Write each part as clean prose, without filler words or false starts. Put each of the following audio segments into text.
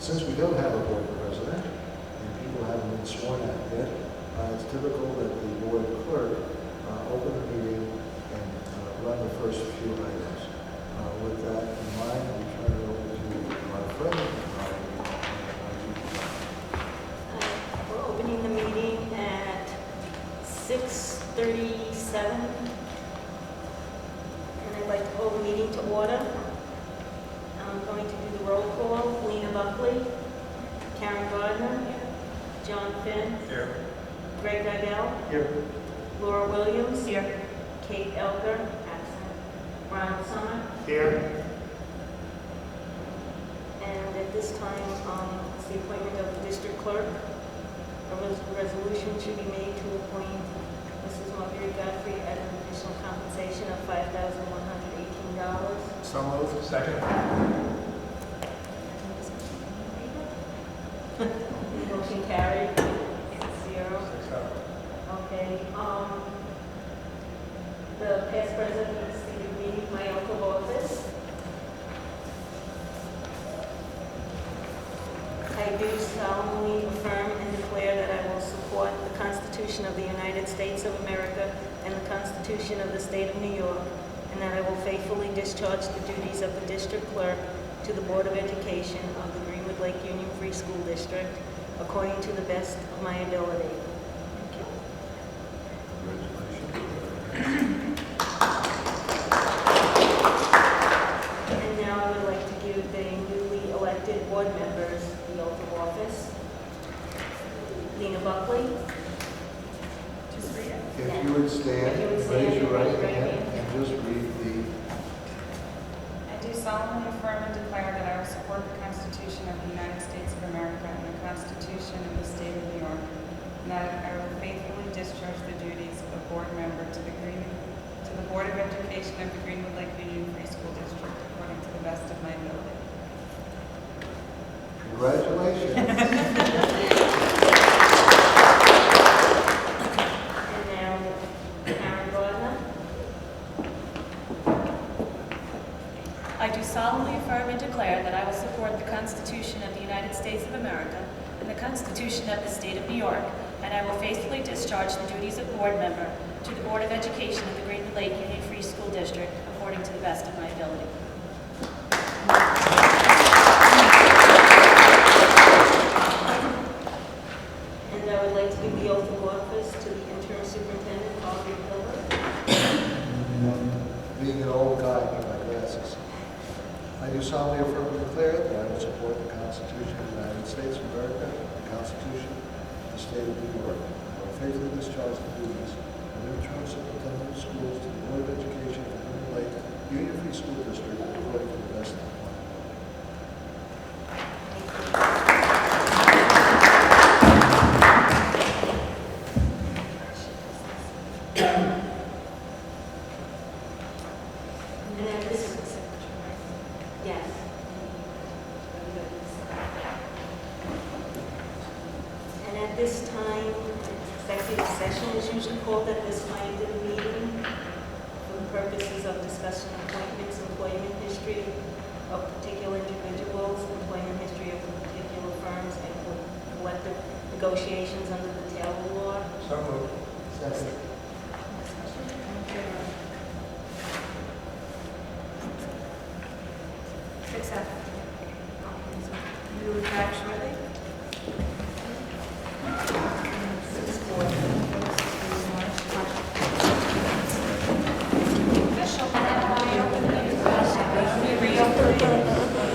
Since we don't have a board president, and people haven't been sworn at yet, it's typical that the board clerk open the meeting and run the first few items. With that in mind, we turn it over to our friend. We're opening the meeting at 6:37. And I'd like to call the meeting to order. I'm going to do the roll call. Lena Buckley, Karen Gardner, John Finn, Here. Greg Geigel, Here. Laura Williams, here. Kate Elker, absent. Ron Summer. Here. And at this time, it's the appointment of the district clerk. A resolution should be made to appoint Mrs. Marguerite Godfrey at an additional compensation of $5,118. So moved. Second. Motion carried, 6-0. Okay, the past president stated me my oath of office. I do solemnly affirm and declare that I will support the Constitution of the United States of America and the Constitution of the State of New York, and that I will faithfully discharge the duties of the district clerk to the Board of Education of the Greenwood Lake Union Free School District according to the best of my ability. Thank you. Congratulations. And now I would like to give the newly elected board members the oath of office. Lena Buckley. Just read it. If you would stand, If you would stand, raise your right raise your right hand, hand. and just read the I do solemnly affirm and declare that I will support the Constitution of the United States of America and the Constitution of the State of New York, and that I will faithfully discharge the duties of board member to the Board of Education of the Greenwood Lake Union Free School District according to the best of my ability. congratulations. And now Karen Gardner. I do solemnly affirm and declare that I will support the Constitution of the United States of America and the Constitution of the State of New York, and I will faithfully discharge the duties of board member to the Board of Education of the Greenwood Lake Union Free School District according to the best of my ability. And I would like to give the oath of office to the interim superintendent, Margaret Gilbert. Being an old guy, I need my glasses. I do solemnly affirm and declare that I will support the Constitution of the United States of America, the Constitution of the State of New York. I will faithfully discharge the duties of interim superintendent of schools to the Board of Education of the Greenwood Lake Union Free School District according to the best of my ability. And at this, yes. And at this time, executive session is usually called at this time of the meeting for the purposes of discussing appointments, employment history of particular individuals, employment history of particular firms, and collective negotiations under the Taylor Law. So moved. Second. Accept. You will back shortly.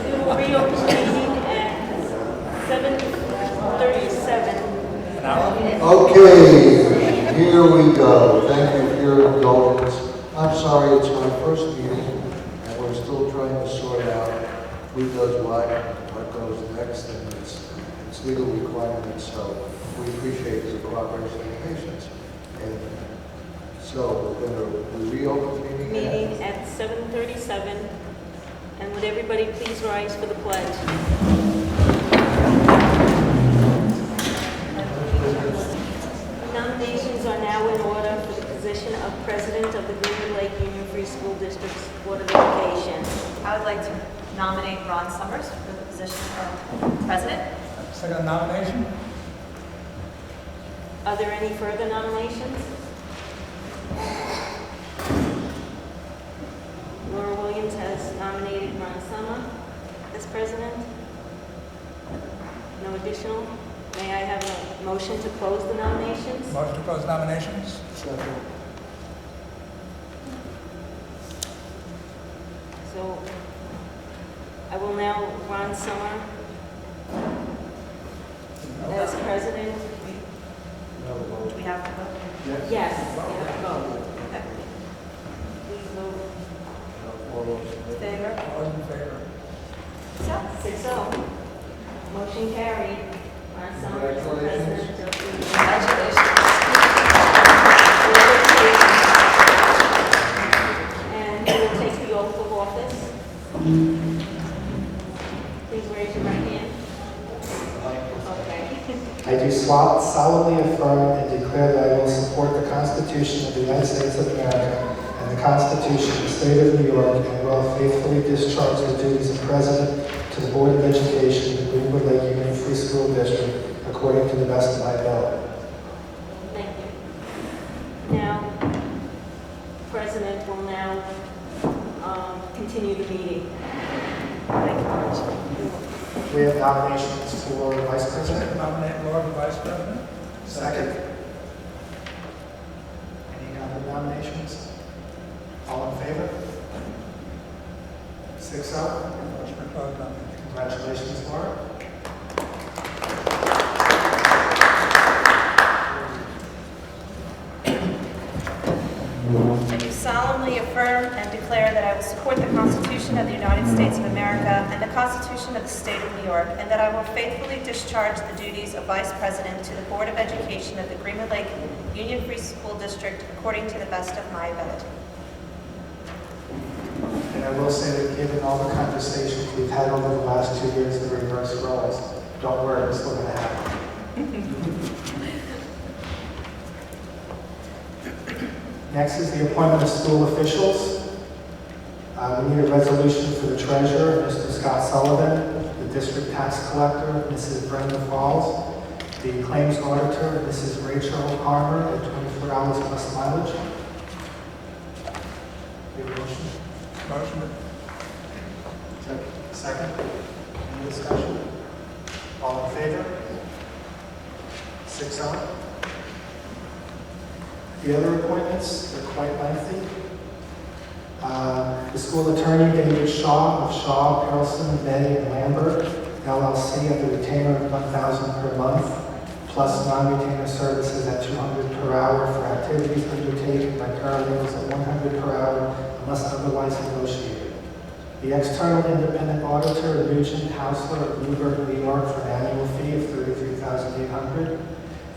We will reopen the meeting at 7:37. Okay, here we go. Thank you for your indulgence. I'm sorry, it's my first meeting, and we're still trying to sort out who does what goes next, and it's legal requirements, so we appreciate your cooperation and patience. And so we're going to reopen the meeting. Meeting at 7:37. And would everybody please rise for the pledge? Nominations are now in order for the position of President of the Greenwood Lake Union Free School District's Board of Education. I would like to nominate Ron Summers for the position of president. Second nomination? Are there any further nominations? Laura Williams has nominated Ron Summer as president. No additional? May I have a motion to close the nominations? Motion to close nominations? Second. So I will now, Ron Summer as president. Do we have to vote? Yes. Vote. Please vote. All those in favor? Favor? All those in favor? 6-0. Motion carried. Ron Summer is the Congratulations. president of the Congratulations. And he will take the oath of office. Please raise your right hand. Okay. I do solemnly affirm and declare that I will support the Constitution of the United States of America and the Constitution of the State of New York, and will faithfully discharge the duties of President to the Board of Education of the Greenwood Lake Union Free School District according to the best of my ability. Thank you. Now, the President will now continue the meeting. Thank you. We have nominations for Vice President. Second nominate Laura for vice president? Second. Any other nominations? All in favor? 6-0. Motion to close nominations? Congratulations, Laura. I do solemnly affirm and declare that I will support the Constitution of the United States of America and the Constitution of the State of New York, and that I will faithfully discharge the duties of Vice President to the Board of Education of the Greenwood Lake Union Free School District according to the best of my ability. And I will say that given all the conversations we've had over the last 2 years, the reverse roles, don't worry, it's still going to happen. Next is the appointment of school officials. We need a resolution for the treasurer, Mr. Scott Sullivan, the district tax collector, Mrs. Brenda Falls, the claims auditor, Mrs. Rachel Harmer, at 24 hours plus mileage. Your motion? Motion Second. Any discussion? All in favor? 6-0. The other appointments are quite lengthy. The school attorney, David Shaw of Shaw, Perelson, Betty, and Lambert, LLC, at the retainer of $1,000 per month, plus non-retainer services at $200 per hour for activities undertaken by paralegals at $100 per hour unless otherwise negotiated. The external independent auditor, Nugent Hausler of Newburgh, New York, for an annual fee of $33,800.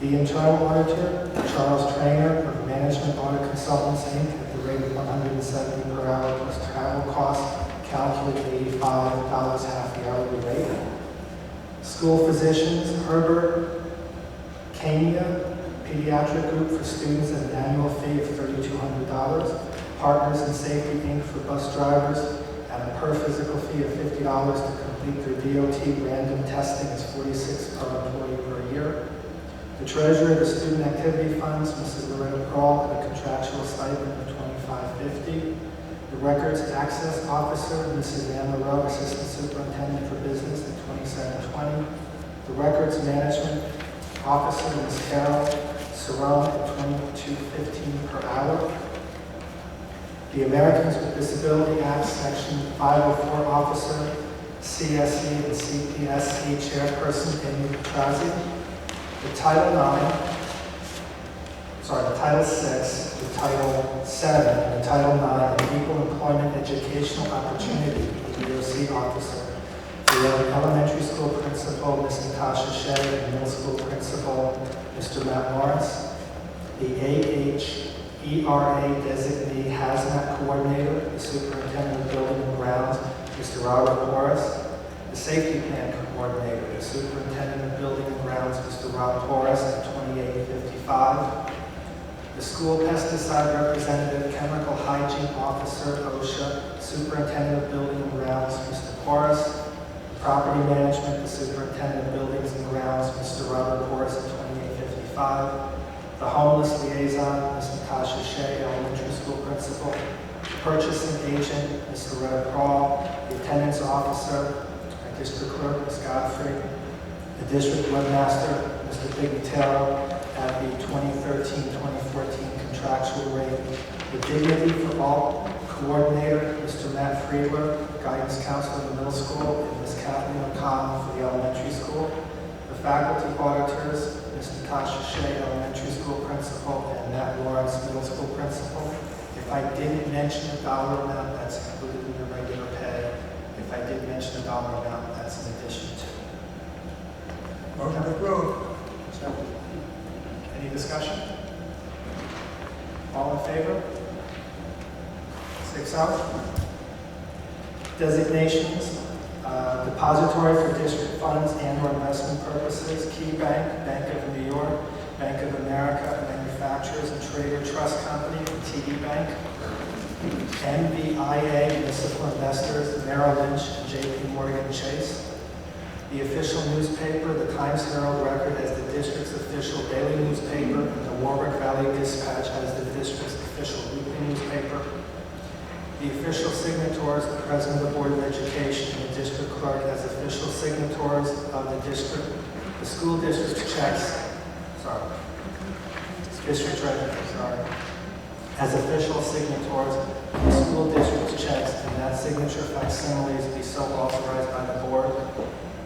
The internal auditor, Charles Trainer of Management Audit Consultants, Inc., at the rate of $170 per hour plus travel costs, calculated $85 half the hourly rate. School physicians, Herbert Kania Pediatric Group for students at an annual fee of $3,200. Partners in Safety, Inc. for bus drivers at a per physical fee of $50 to complete their DOT random testing is $46 per employee per year. The treasurer of the student activity funds, Mrs. Loretta Kroll, at a contractual stipend of $25.50. The records access officer, Mrs. Anna Rowe, assistant superintendent for business, at $27.20. The records management officer, Ms. Carol Cerrone, at $22.15 per hour. The Americans with Disability Act, Section 504 officer, CSE and CPSE chairperson, Amy Petrazi. The Title 6, the Title 7, and the Title 9, the Equal Employment Educational Opportunity, the EOC officer. We have the elementary school principal, Ms. Natasha Shea, and middle school principal, Mr. Matt Morris. The AHERA designee hazmat coordinator, the superintendent of building and grounds, Mr. Robert Morris. The safety plan coordinator, the superintendent of building and grounds, Mr. Rob Torres, at $28.55. The school pesticide representative, chemical hygiene officer, OSHA, superintendent of building and grounds, Mr. Porras. Property Management, the Superintendent of Buildings and Grounds, Mr. Robert Porras, at 2855. The Homeless Liaison, Ms. Natasha Shea, Elementary School Principal. The Purchasing Agent, Mr. Loretta Crawl. The Attendance Officer, our District Clerk, Ms. Godfrey. The District Webmaster, Mr. Pignatello, at the 2013-2014 contractual rate. The Dignity for All Coordinator, Mr. Matt Friedler, Guidance Counselor in the middle school, and Ms. Kathleen O'Connell for the elementary school. The Faculty Auditors, Ms. Natasha Shea, Elementary School Principal, and Matt Lawrence, Middle School Principal. If I didn't mention a dollar amount, that's included in your regular pay. If I did mention a dollar amount, that's in addition to. Motion to approve. Any discussion? All in favor? 6-0. Designations, depository for district funds and/or investment purposes, Key Bank, Bank of New York, Bank of America, Manufacturers and Trader Trust Company, and TD Bank, MBIA, Municipal Investors, Merrill Lynch, and JP Morgan Chase. The official newspaper, the Times Herald Record, as the district's official daily newspaper, and the Warwick Valley Dispatch as the district's official weekly newspaper. The official signatories, the President of the Board of Education and the District Clerk as official signatories of the district, the school district checks, district treasurer, as official signatories of the school district's checks, and that signature facsimiles be so authorized by the board.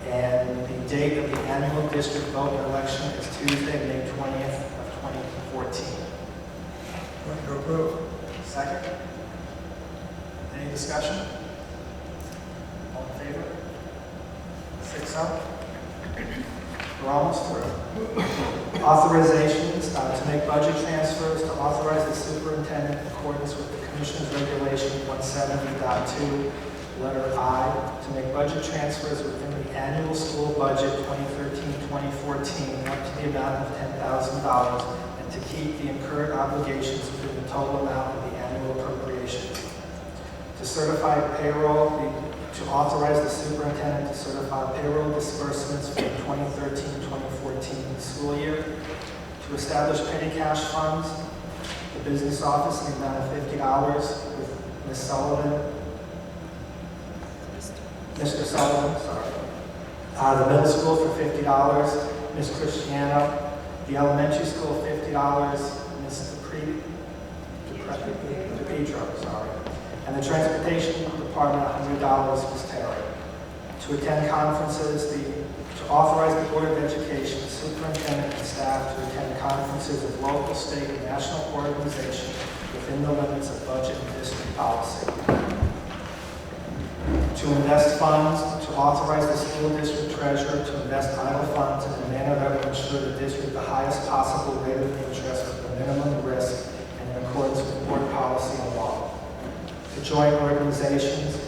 And the date of the annual district vote and election is Tuesday, May 20th of 2014. Motion to approve. Second. Any discussion? All in favor? 6-0. We're almost through. Authorizations to make budget transfers to authorize the superintendent in accordance with the Commission's Regulation 170.2, letter I, to make budget transfers within the annual school budget 2013-2014 up to the amount of $10,000 and to keep the incurred obligations within the total amount of the annual appropriation. To certify payroll, to authorize the superintendent to certify payroll disbursements for the 2013-2014 school year. To establish petty cash funds, the business office in the amount of $50 with Ms. Sullivan, Mr. Sullivan, sorry. The middle school for $50, Ms. Cristiano. The elementary school, $50, Ms. DePietro, sorry. And the transportation department, $100, Ms. Terry. To attend conferences, to authorize the Board of Education, superintendent, and staff to attend conferences of local, state, and national organizations within the limits of budget and district policy. To invest funds, to authorize the school district treasurer to invest idle funds in a manner that will ensure the district the highest possible rate of interest with the minimum risk and in accordance with board policy and law. To join organizations,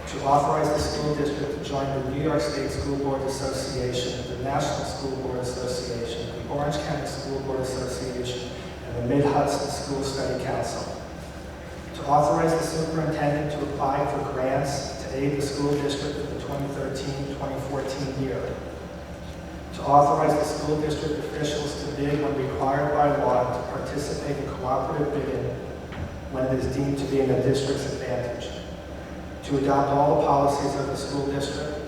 to authorize the school district to join the New York State School Board Association, the National School Board Association, the Orange County School Board Association, and the Mid-Hudson School Study Council. To authorize the superintendent to apply for grants to aid the school district for the 2013-2014 year. To authorize the school district officials to bid when required by law to participate in cooperative bidding when it is deemed to be in the district's advantage. To adopt all the policies of the school district.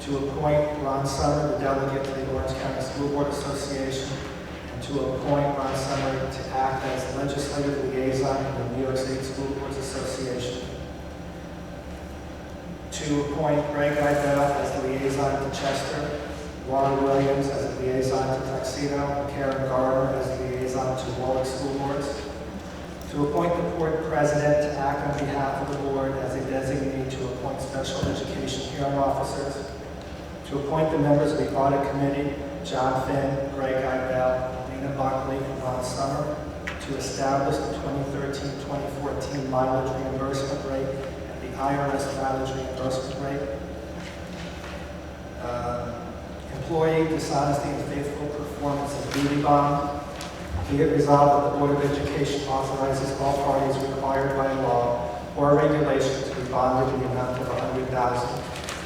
To appoint Ron Summer, the delegate to the Orange County School Board Association, and to appoint Ron Summer to act as legislative liaison in the New York State School Boards Association. To appoint Greg Idell as the liaison to Chester, Warren Williams as the liaison to Tuxedo, and Karen Gardner as the liaison to Warwick School Boards. To appoint the board president to act on behalf of the board as a designee to appoint special education hearing officers. To appoint the members of the audit committee, John Finn, Greg Idell, Lena Buckley, and Ron Summer. To establish the 2013-2014 mileage reimbursement rate and the IRS mileage reimbursement rate. Employee dishonesty and faithful performance of duty bond. Be it resolved that the Board of Education authorizes all parties required by law or regulation to be bonded in the amount of $100,000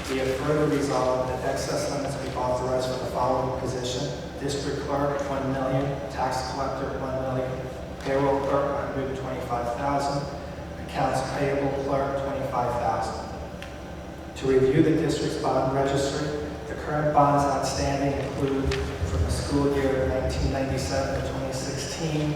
Be it further resolved that excess limits be authorized for the following position: district clerk, 1 million; tax collector, 1 million; payroll clerk, 125,000; accounts payable clerk, 25,000. To review the district's bond registry, the current bonds outstanding include, from the school year 1997 to 2016,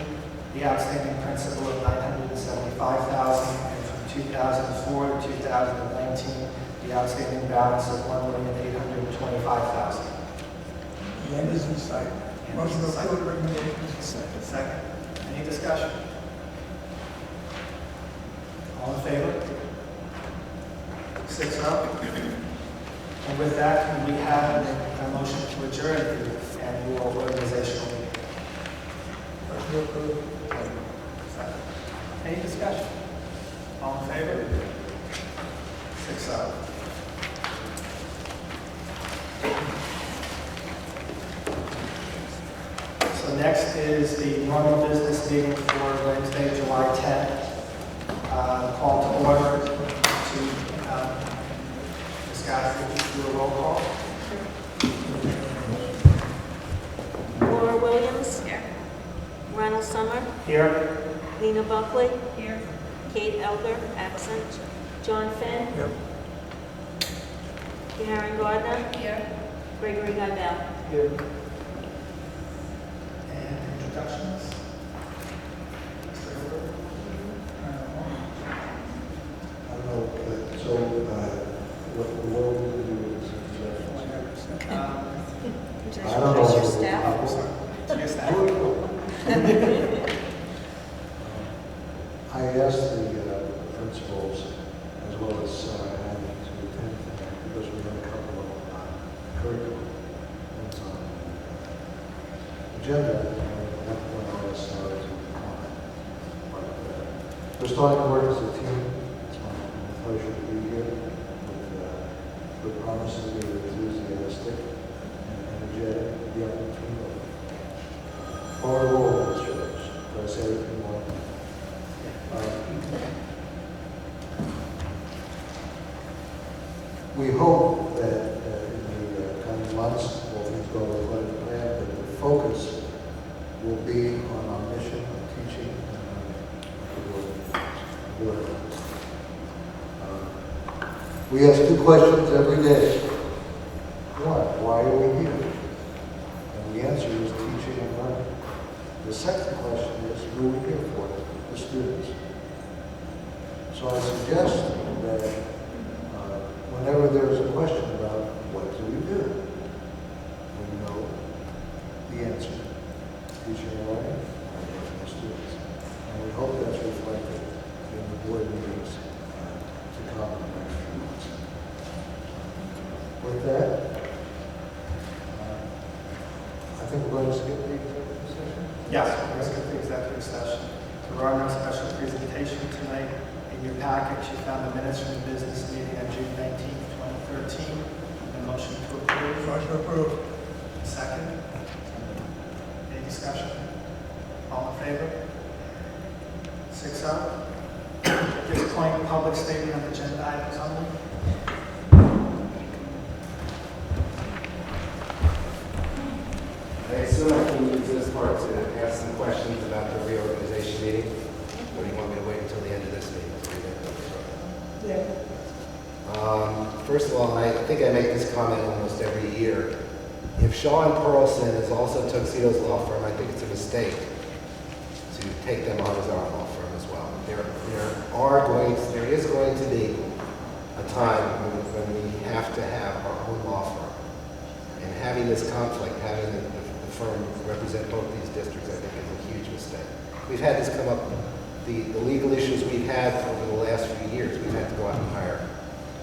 the outstanding principal of $975,000, and from 2004 to 2019, the outstanding balance of $1,825,000. The end is in sight. Motion to approve the recommendations. Second. Any discussion? All in favor? 6-0. And with that, we have a motion to adjourn the annual organizational meeting. Motion to approve. Second. Any discussion? All in favor? 6-0. So next is the normal business meeting for Wednesday, July 10th. Call to order to Ms. Godfrey, please do a roll call. Laura Williams. Here. Ronald Summer. Here. Lena Buckley. Here. Kate Elder, absent. John Finn. Yep. Karen Gardner. Here. Gregory Guybell. Here. And introductions. Mr. Hilbert. I don't know, so, what we do is, I don't know. Your staff. Your staff. I asked the principals as well as Andy to attend tonight because we had a couple of curriculum things on the agenda, and that's when I asked Sarah to come. But we're starting to work as a team. It's my pleasure to be here with promises to be enthusiastic and energetic, the other team. Forward all administrators, but I say everything well. We hope that in the coming months, all things go according to plan, that the focus will be on our mission of teaching and work. We ask two questions every day. One, why are we here? And the answer is teaching and learning. The second question is, who are we here for? The students. So I suggest that whenever there's a question about what do we do, we know the answer. Teaching and learning, and the students. And we hope that's reflected in the board meetings to come in the next few months. With that, I think we're going to skip the executive session. Yes, we're going to skip the executive session. There are no special presentation tonight. In your package, you found the minutes from the business meeting on June 19th, 2013. A motion to approve. Motion to approve. Second. Any discussion? All in favor? 6-0. At this point, public statement on agenda items only. I assume I can use this part to ask some questions about the reorganization meeting? Or do you want me to wait until the end of this meeting? First of all, and I think I make this comment almost every year, if Shaw and Pearlson is also Tuxedo's law firm, I think it's a mistake to take them on as our law firm as well. There is going to be a time when we have to have our own law firm. And having this conflict, having the firm represent both these districts, I think is a huge mistake. We've had this come up, the legal issues we've had over the last few years, we've had to go out and hire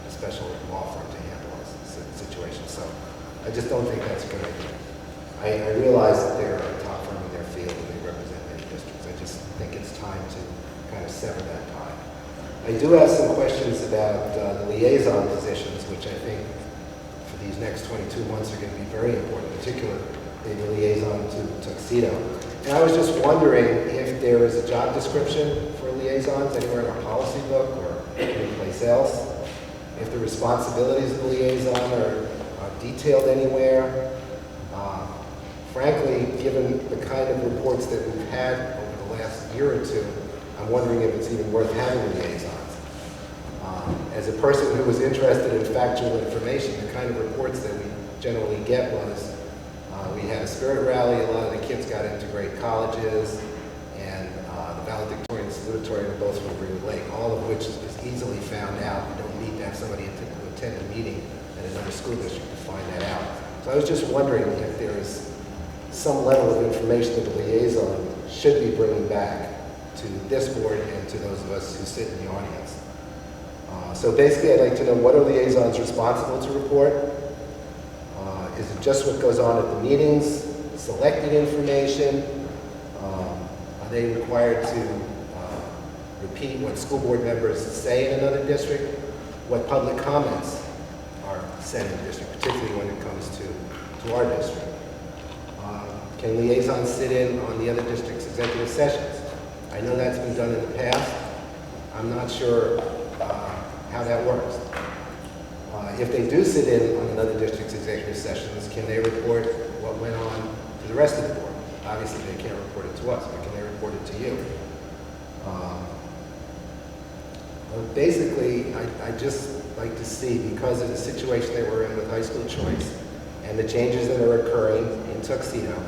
a special law firm to handle this situation. So I just don't think that's a good idea. I realize that they're a top firm in their field and they represent many districts. I just think it's time to kind of sever that tie. I do have some questions about the liaison positions, which I think for these next 22 months are going to be very important, particularly the liaison to Tuxedo. And I was just wondering if there is a job description for liaisons anywhere in our policy book or anyplace else. if the responsibilities of the liaison are detailed anywhere. Frankly, given the kind of reports that we've had over the last year or two, I'm wondering if it's even worth having liaisons. As a person who was interested in factual information, the kind of reports that we generally get was, we had a spirit rally, a lot of the kids got into great colleges, and the valedictorian and salutatorian are both from Green Lake, all of which is easily found out. You don't need to have somebody to attend a meeting at another school district to find that out. So I was just wondering if there is some level of information that the liaison should be bringing back to this board and to those of us who sit in the audience. So basically, I'd like to know, what are liaisons responsible to report? Is it just what goes on at the meetings, selected information? Are they required to repeat what school board members say in another district? What public comments are said in the district, particularly when it comes to our district? Can liaisons sit in on the other district's executive sessions? I know that's been done in the past. I'm not sure how that works. If they do sit in on another district's executive sessions, can they report what went on to the rest of the board? Obviously, they can't report it to us, but can they report it to you? Basically, I'd just like to see, because of the situation that we're in with high school choice and the changes that are occurring in Tuxedo,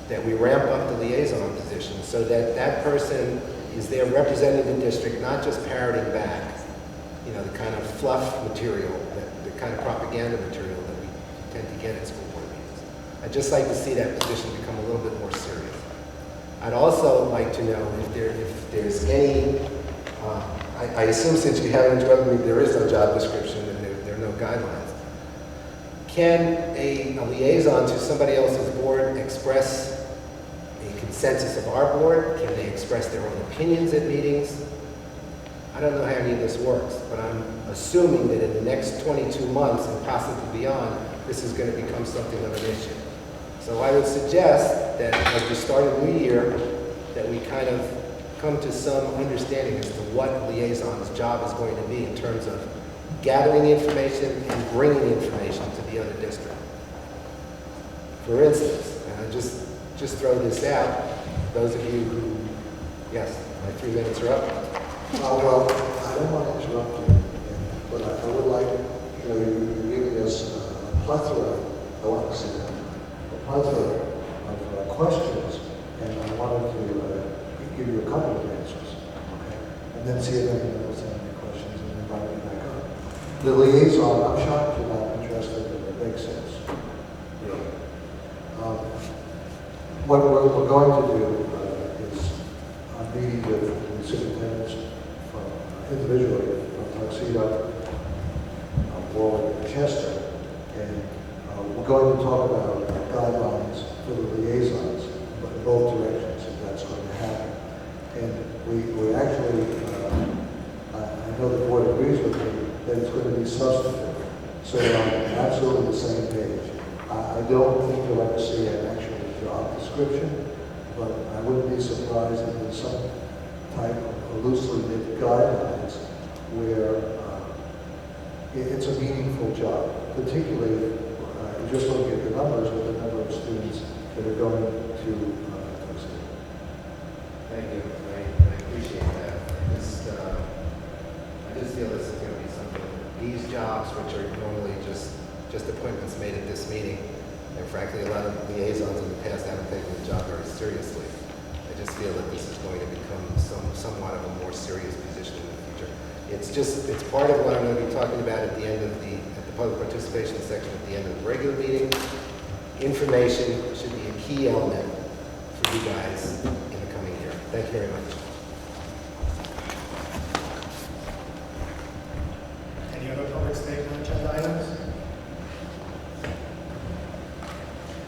that we ramp up the liaison position so that that person is there representing the district, not just parroting back, you know, the kind of fluff material, the kind of propaganda material that we tend to get at school board meetings. I'd just like to see that position become a little bit more serious. I'd also like to know if there's any, I assume since you haven't interrupted me, there is no job description and there are no guidelines. Can a liaison to somebody else's board express a consensus of our board? Can they express their own opinions at meetings? I don't know how any of this works, but I'm assuming that in the next 22 months and possibly beyond, this is going to become something of an issue. So I would suggest that as we start a new year, that we kind of come to some understanding as to what a liaison's job is going to be in terms of gathering information and bringing information to the other district. For instance, and I just throw this out, those of you who, yes, my 3 minutes are up. Well, I don't want to interrupt you, but I would like, you know, you're giving us a plethora, I want to say that, a plethora of questions, and I wanted to give you a couple of answers, okay? And then see if anyone else has any questions and invite me back up. The liaison, I'm shocked you're not interested, but it makes sense. Really. What we're going to do is a meeting with the superintendents from individually from Tuxedo, Warwick, and Chester, and we're going to talk about guidelines for the liaisons, but in both directions, if that's going to happen. And we actually, I know the board agrees with me that it's going to be substantive. So I'm absolutely on the same page. I don't think you'll ever see an actual job description, but I wouldn't be surprised if there's some type of loosely knit guidelines where it's a meaningful job, particularly just looking at the numbers with the number of students that are going to Tuxedo. Thank you. I appreciate that. I just feel this is going to be something. These jobs, which are normally just appointments made at this meeting, and frankly, a lot of liaisons in the past haven't taken the job very seriously. I just feel that this is going to become somewhat of a more serious position in the future. It's part of what I'm going to be talking about at the end of the public participation section at the end of the regular meeting. Information should be a key element for you guys in the coming year. Thank you very much. Any other public statement agenda items?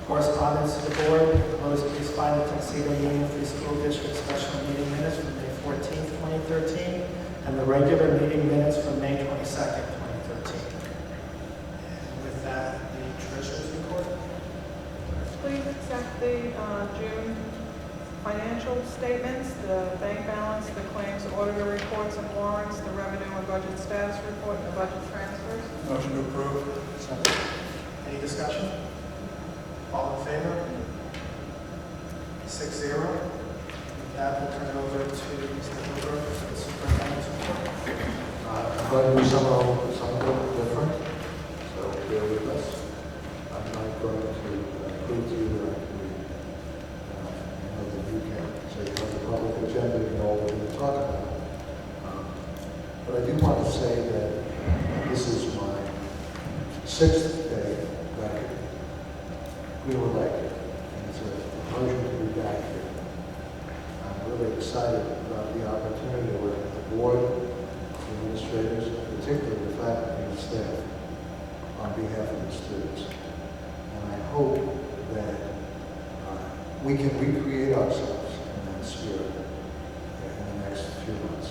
Correspondence to the board. Proposed please find the Tuxedo Union Free School District special meeting minutes from May 14th, 2013, and the regular meeting minutes from May 22nd, 2013. And with that, the treasurer's report. Please accept the June financial statements, the bank balance, the claims auditor reports and warrants, the revenue and budget status report, and the budget transfer Motion to approve. Any discussion? All in favor? 6-0. With that, we'll turn it over to Mr. Hilbert for the superintendent's report. I'm going to do something different, so bear with us. I'm not going to prove to you that I know that you can. So you have the public agenda, you know what we're going to talk about. But I do want to say that this is my 6th day back. We were elected, and it's a pleasure to be back here. I'm really excited about the opportunity to work with the board, the administrators, and particularly the faculty and staff on behalf of the students. And I hope that we can recreate ourselves in that spirit in the next few months.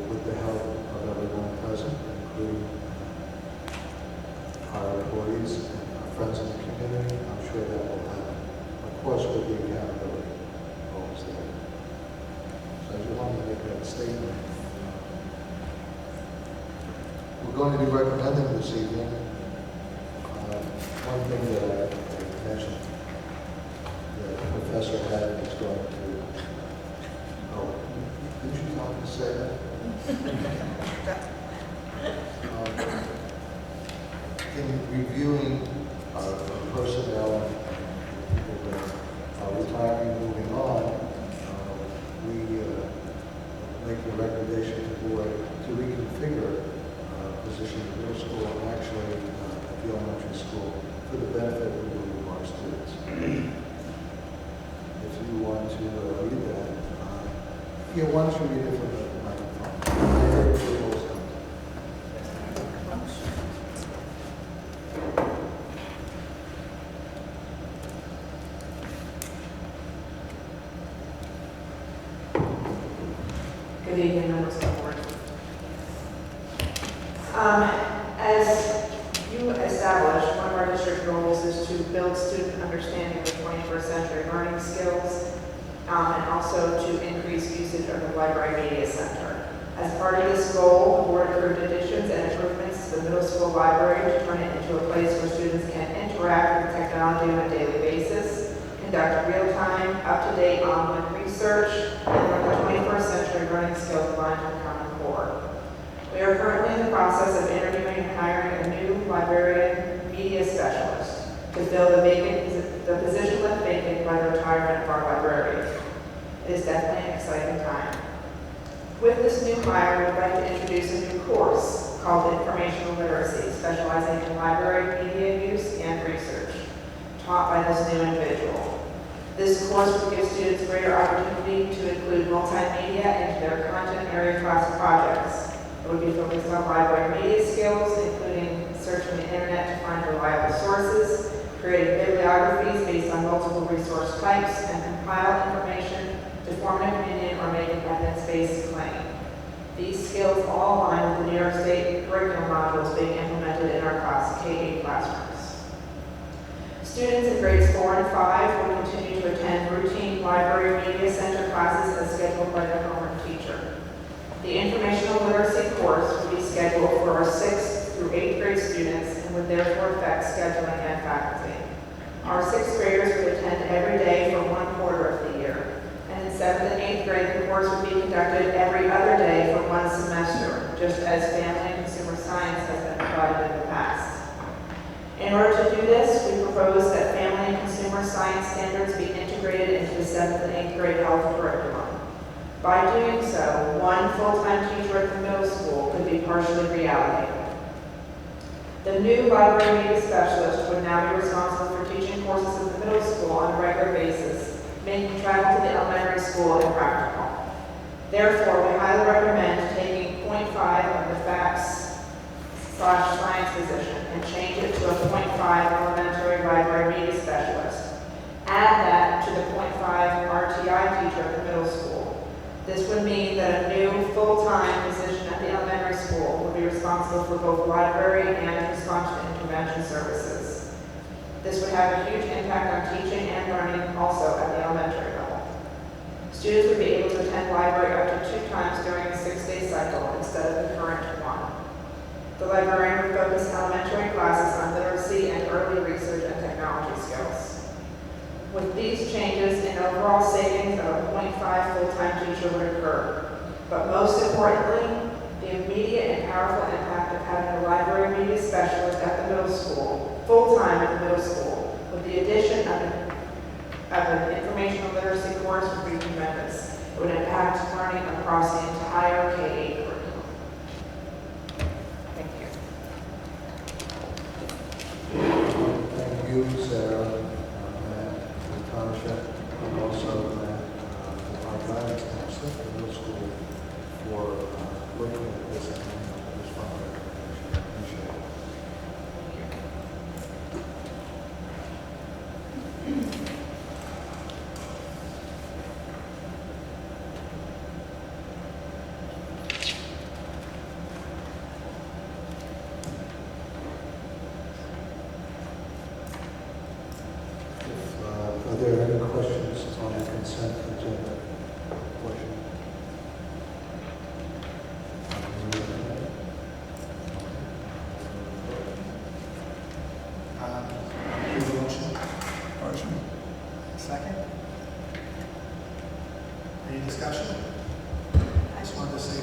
With the help of everyone present, including our employees and our friends in the community, I'm sure that will happen. Of course, with the accountability always there. So I just wanted to make that statement. We're going to be recommending this evening one thing that I mentioned that the professor had is going to, oh, did you tell me to say that? In reviewing our personnel and people that are retiring, moving on, we make a recommendation to the board to reconfigure position in middle school and actually at the elementary school for the benefit of our students. If you want to read that, why don't you read it from the microphone? I heard the rules come. Good evening, members of the board. As you established, one of our district goals is to build student understanding of 21st century learning skills and also to increase usage of the Library Media Center. As part of this goal, the board approved additions and improvements to the middle school library to turn it into a place where students can interact with technology on a daily basis, conduct real-time, up-to-date online research, and learn the 21st century learning skills aligned with Common Core. We are currently in the process of interviewing and hiring a new librarian media specialist to fill the position left vacant by the retirement of our librarian. It is definitely an exciting time. With this new hire, we'd like to introduce a new course called Informational Literacy, specializing in library media use and research, taught by this new individual. This course will give students greater opportunity to include multimedia into their content area class projects. It would be focused on library media skills, including searching the internet to find reliable sources, creating bibliographies based on multiple resource types, and compile information to form an opinion or make an evidence-based claim. These skills all align with the New York State curriculum modules being implemented in our class K-8 classrooms. Students in grades 4 and 5 will continue to attend routine library media center classes as scheduled by their homework teacher. The informational literacy course will be scheduled for our 6th through 8th grade students and would therefore affect scheduling and faculty. Our 6th graders would attend every day for 1 quarter of the year. And in 7th and 8th grade, the course would be conducted every other day for 1 semester, just as family and consumer science has been provided in the past. In order to do this, we propose that family and consumer science standards be integrated into the 7th and 8th grade health curriculum. By doing so, 1 full-time teacher at the middle school could be partially reallocated. The new library media specialist would now be responsible for teaching courses at the middle school on a regular basis, making travel to the elementary school impractical. Therefore, we highly recommend taking 0.5 of the FACS/science position and change it to a 0.5 elementary library media specialist. Add that to the 0.5 RTI teacher at the middle school. This would mean that a new full-time position at the elementary school would be responsible for both library and response to intervention services. This would have a huge impact on teaching and learning also at the elementary level. Students would be able to attend library up to 2 times during a 6-day cycle instead of the current 1. The librarian will focus elementary classes on literacy and early research and technology skills. With these changes, an overall savings of a 0.5 full-time teacher would occur. But most importantly, the immediate and powerful impact of having a library media specialist at the middle school, full-time at the middle school, with the addition of an informational literacy course would be tremendous. It would impact learning across the entire K-8 curriculum. Thank you. Thank you, Sarah, Matt, Natasha, and also Matt, our guidance counselor at the middle school, for looking at this and coming up with this fund recommendation. Appreciate it. Are there any questions on the consent agenda? Question? Motion. Motion. Second. Any discussion? I just wanted to say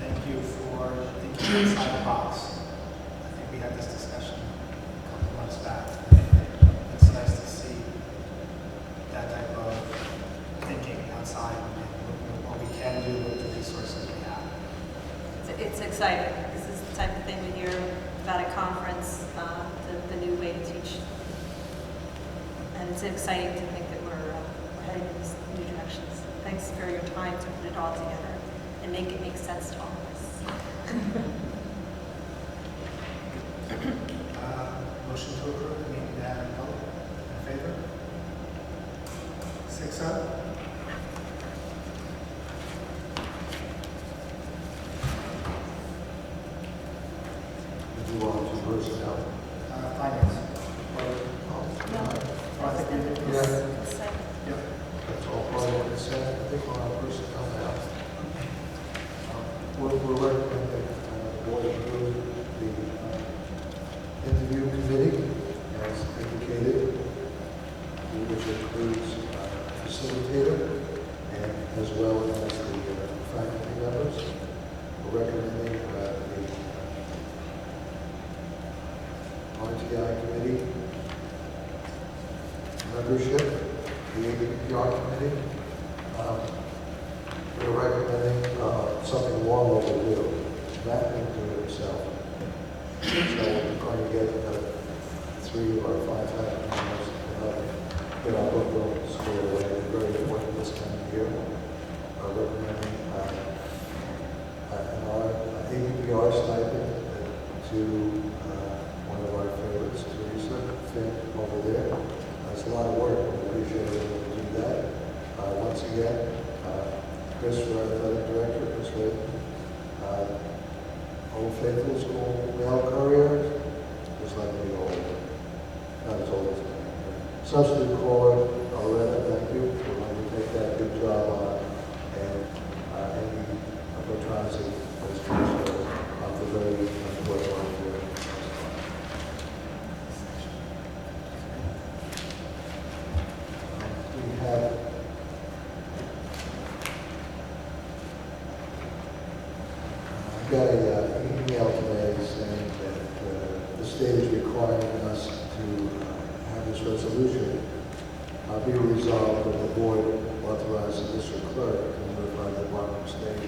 thank you for thinking outside the box. I think we had this discussion a couple months back. It's nice to see that type of thinking outside and what we can do with the resources we have. It's exciting. This is the type of thing we hear about at conference, the new way to teach. And it's exciting to think that we're heading in these new directions. Thanks for your time to put it all together and make it make sense to all of us. Motion to approve the meeting to have in public. In favor? 6-0. Did you want to personnel? Finance. No. I think we did. Yeah. Consent. Yep. That's all part of the consent. I think we're on personnel now. We're recommending the board approve the interview committee as indicated, which includes facilitator and as well as the faculty members. We're recommending the RTI committee membership, the APPR committee. We're recommending something more overdue. Matt can do it himself. So we're going to get 3 or 5 faculty members to get our book squared away. We're very important this time of year. Recommending an APPR stipend to one of our favorites, Teresa Finn, over there. That's a lot of work. We appreciate it when we do that. Once again, Chris, our athletic director, Chris Ray, Old Faithful School mail courier, just like me old, not as old as me. Substitute caller, Loretta, thank you for letting me take that good job on, and Amy Bertrazzi as teacher of the very important work here. We have I got an email today saying that the state is requiring us to have this resolution be resolved that the board authorizes the district clerk to notify the Department of State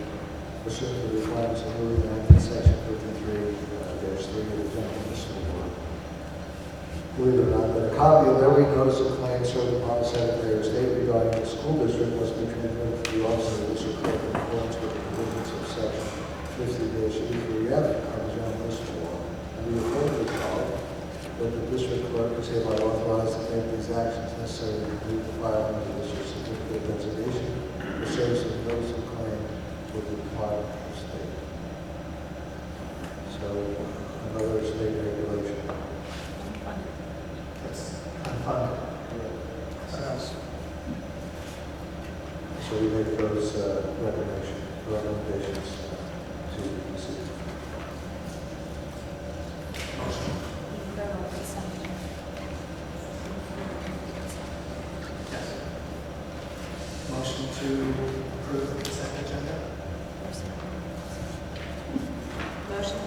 pursuant to the requirements of Louis 19, Section 53, there's 3 of the General Municipal Law. Believe it or not, that a copy of every notice of claim served upon the Secretary of State regarding the school district must be transmitted to the office of the district clerk in accordance with the provisions of Section 50-E3F of the General Municipal Law. And we further resolve that the district clerk is hereby authorized to take these actions necessary to complete the filing of the district certificate of designation for service of notice of claim with the Department of State. So another state regulation. That's unfunded. So we make those recommendations to the city. to approve the consent agenda? Motion.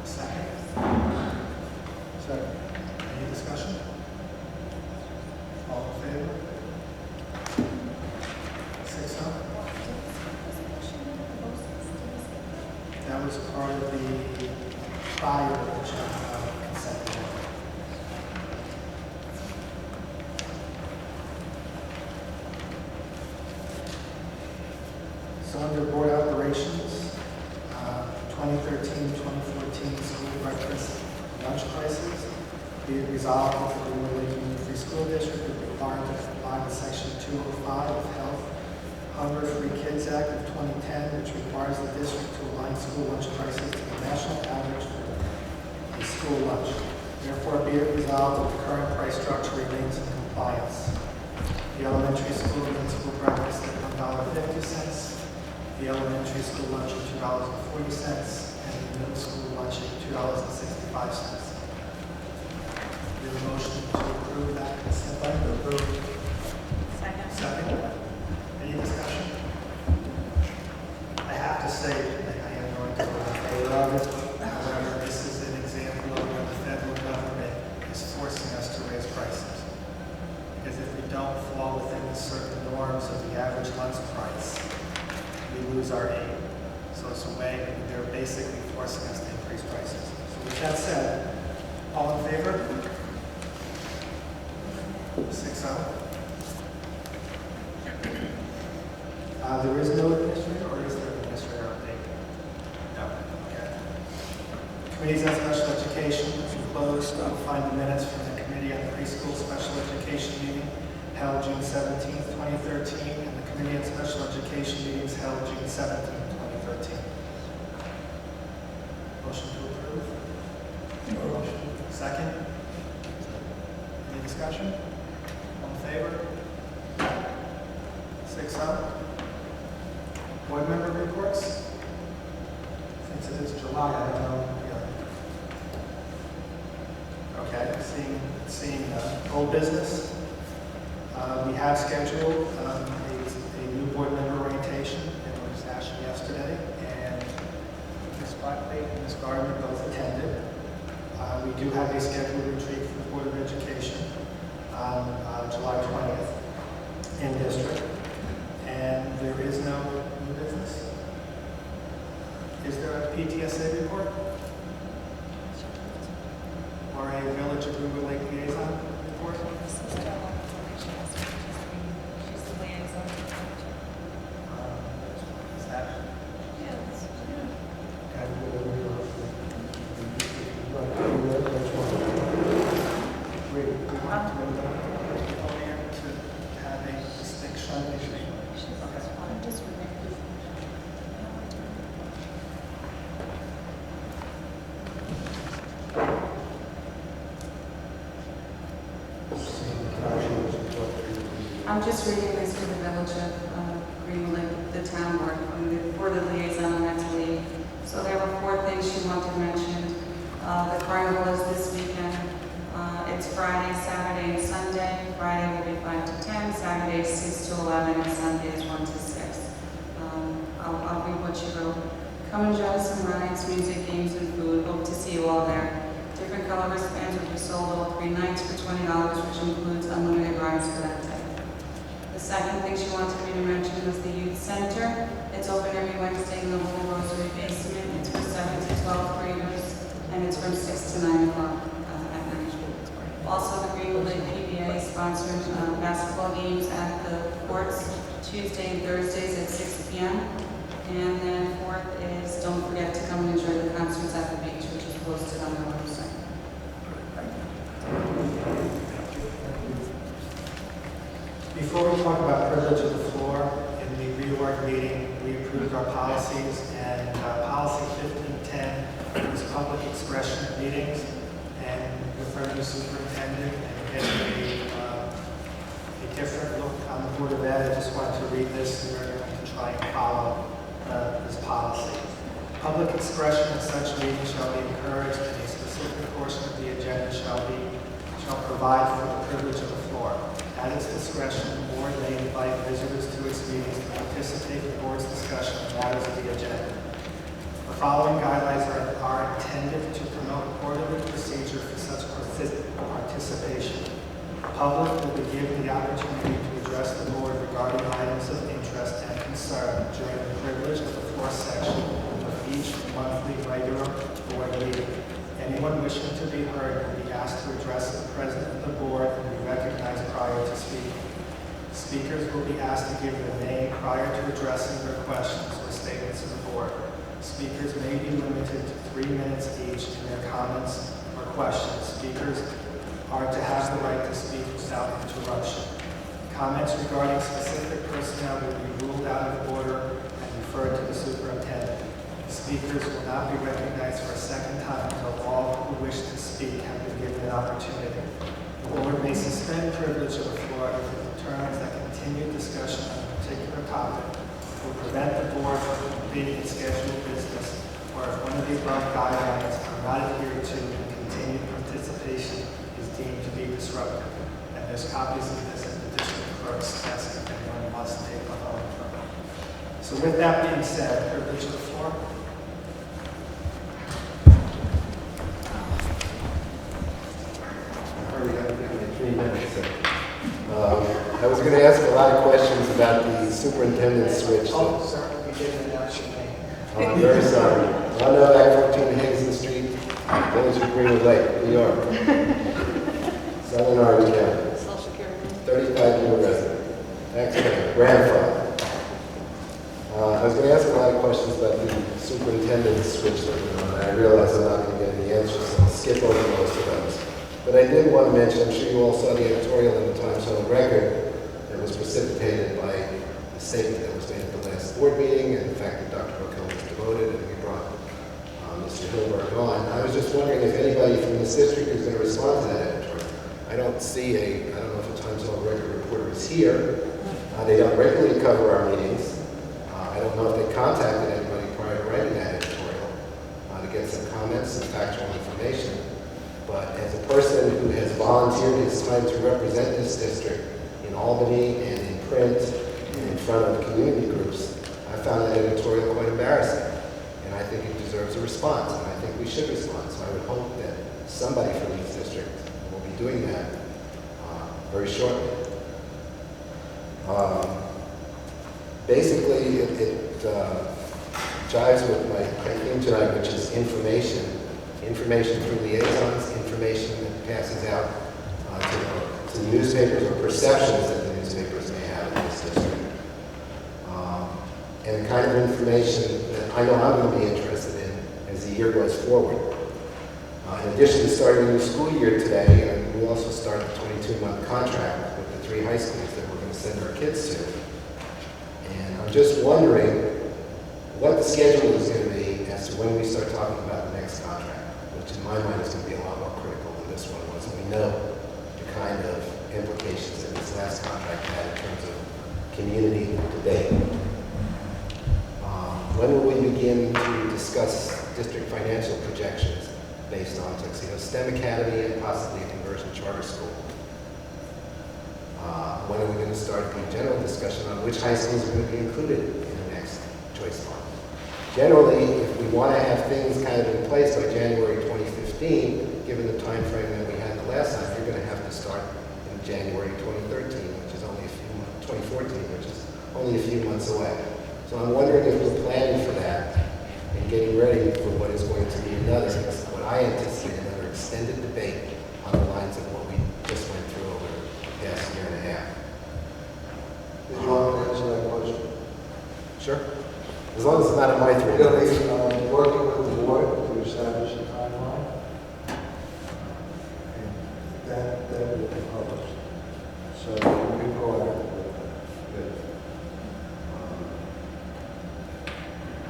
Second? Second. Any discussion? All in favor? 6-0. That was part of the prior agenda consent agenda. So under board operations, 2013-2014 school breakfast lunch prices, be it resolved that the Greenwood Lake Union Free School District is required to comply with Section 205 of Health Hunger Free Kids Act of 2010, which requires the district to align school lunch prices to the national average for a school lunch. Therefore, be it resolved that the current price structure remains in compliance. The elementary school and school breakfast at $1.50, the elementary school lunch at $2.40, and the middle school lunch at $2.65. We have a motion to approve that consent item. Approved. Second. Any discussion? I have to say that I am going to vote in favor of it. However, this is an example of where the federal government is forcing us to raise prices. Because if we don't fall within the certain norms of the average lunch price, we lose our aid. So it's a way they're basically forcing us to increase prices. So with that said, all in favor? 6-0. There is no administrator, or is there an administrator update? No. Okay. Committees on Special Education, if you close, you'll find the minutes from the Committee on Preschool Special Education meeting held June 17th, 2013, and the Committee on Special Education meetings held June 17th, 2013. Motion to approve? Motion. Second? Any discussion? All in favor? 6-0. Board member reports? Since it is July, I don't know. Yeah. Okay, seeing old business. We have scheduled a new board member orientation. It was actually yesterday, and Ms. Buckley and Ms. Gardner both attended. We do have a scheduled retreat for the Board of Education on July 20th in district. And there is no new business. Is there a PTSA report? Or a Village of Greenwood Lake liaison report? She's the liaison. Is that? We want to have a distinction. I'm just reading this for the Village of Greenwood Lake, the town board, for the liaison mentally. So there were 4 things she wanted mentioned. The carnival is this weekend. It's Friday, Saturday, and Sunday. Friday will be 5 to 10, Saturday is 6 to 11, and Sunday is 1 to 6. I'll read what she wrote. Come enjoy some rides, music, games, and food. Hope to see you all there. Different color wristbands will be sold all 3 nights for $20, which includes unlimited rides for that day. The second thing she wanted me to mention was the youth center. It's open every Wednesday in the Little Rosary basement. It's for 7 to 12 graders, and it's from 6 to 9 o'clock at night. Also, the Greenwood Lake PBA sponsors basketball games at the courts Tuesday and Thursdays at 6 p.m. And then 4th is don't forget to come and enjoy the concerts at the beach, which is posted on the website. Before we talk about privilege of the floor, in the reorg meeting, we approved our policies, and policy 1510 is public expression at meetings, and with our new superintendent and getting a different look on the Board of Ed, I just wanted to read this, and we're going to try and follow this policy. Public expression at such meetings shall be encouraged, and a specific portion of the agenda shall provide for the privilege of the floor. At its discretion, the board may invite visitors to its meetings to participate in the board's discussion of matters of the agenda. The following guidelines are intended to promote orderly procedure for such participation. The public will be given the opportunity to address the board regarding items of interest and concern during the privilege of the floor section of each monthly regular board meeting. Anyone wishing to be heard will be asked to address the president of the board and be recognized prior to speaking. Speakers will be asked to give their name prior to addressing their questions or statements to the board. Speakers may be limited to 3 minutes each in their comments or questions. Speakers are to have the right to speak without interruption. Comments regarding specific personnel will be ruled out of order and referred to the superintendent. Speakers will not be recognized for a second time until all who wish to speak have been given an opportunity. The board may suspend privilege of the floor if it determines that continued discussion on a particular topic will prevent the board from completing its scheduled business, or if one of the above guidelines are not adhered to and continued participation is deemed to be disruptive. And there's copies of this at the district clerk's desk if anyone wants to take them home. So with that being said, privilege of the floor. I was going to ask a lot of questions about the superintendent's switch. Oh, sir, we didn't announce your name. I'm very sorry. Ron Novak, 14 Hazen Street, Village of Greenwood Lake, New York. Southern Orange County. Social Security. 35-year resident. Excellent. Grandfather. I was going to ask a lot of questions about the superintendent's switch that went on. I realize I'm not going to get any answers, so I'll skip over most of those. But I did want to mention, I'm sure you all saw the editorial in the Times Herald Record that was precipitated by the statement that was made at the last board meeting, and the fact that Dr. O'Connell was devoted, and we brought Mr. Hilberg on. I was just wondering if anybody from this district is going to respond to that editorial. I don't see I don't know if the Times Herald Record reporter is here. They don't regularly cover our meetings. I don't know if they contacted anybody prior to writing that editorial to get some comments and factual information. But as a person who has volunteered his time to represent this district in Albany and in print and in front of community groups, I found that editorial quite embarrassing. And I think it deserves a response, and I think we should respond. So I would hope that somebody from each district will be doing that very shortly. Basically, it jives with my theme tonight, which is information. Information through liaisons, information that passes out to newspapers, or perceptions that the newspapers may have in this district. And the kind of information that I know I'm going to be interested in as the year goes forward. In addition to starting a new school year today, we also start a 22-month contract with the 3 high schools that we're going to send our kids to. And I'm just wondering what the schedule is going to be as to when we start talking about the next contract, which in my mind is going to be a lot more critical than this one was. We know the kind of implications that this last contract had in terms of community debate. When will we begin to discuss district financial projections based on Tuxedo STEM Academy and possibly a conversion charter school? When are we going to start the general discussion on which high schools are going to be included in the next choice fund? Generally, if we want to have things kind of in place by January 2015, given the time frame that we had the last time, you're going to have to start in January 2013, which is only 2014, which is only a few months away. So I'm wondering if we're planning for that and getting ready for what is going to be what I anticipate another extended debate on the lines of what we just went through over the past year and a half. Did you want to answer that question? Sure. As long as it's not in my 3 We're going minutes. to be working with the board to establish a timeline. And that will be published. So we'll be proactive with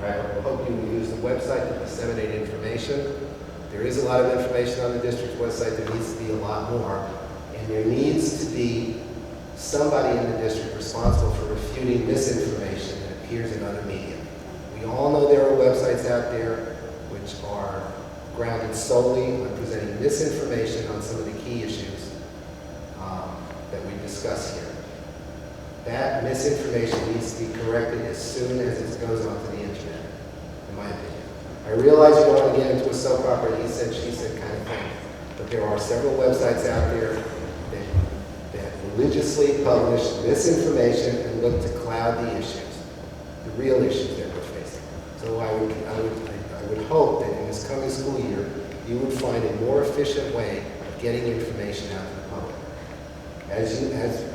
that. I hope you will use the website to disseminate information. There is a lot of information on the district's website. There needs to be a lot more. And there needs to be somebody in the district responsible for refuting misinformation that appears in other media. We all know there are websites out there which are grounded solely on presenting misinformation on some of the key issues that we discuss here. That misinformation needs to be corrected as soon as it goes onto the internet, in my opinion. I realize you don't want to get into a soap opera, he said, she said kind of thing, but there are several websites out there that religiously publish misinformation and look to cloud the issues, the real issues that we're facing. So I would hope that in this coming school year, you would find a more efficient way of getting information out to the public. As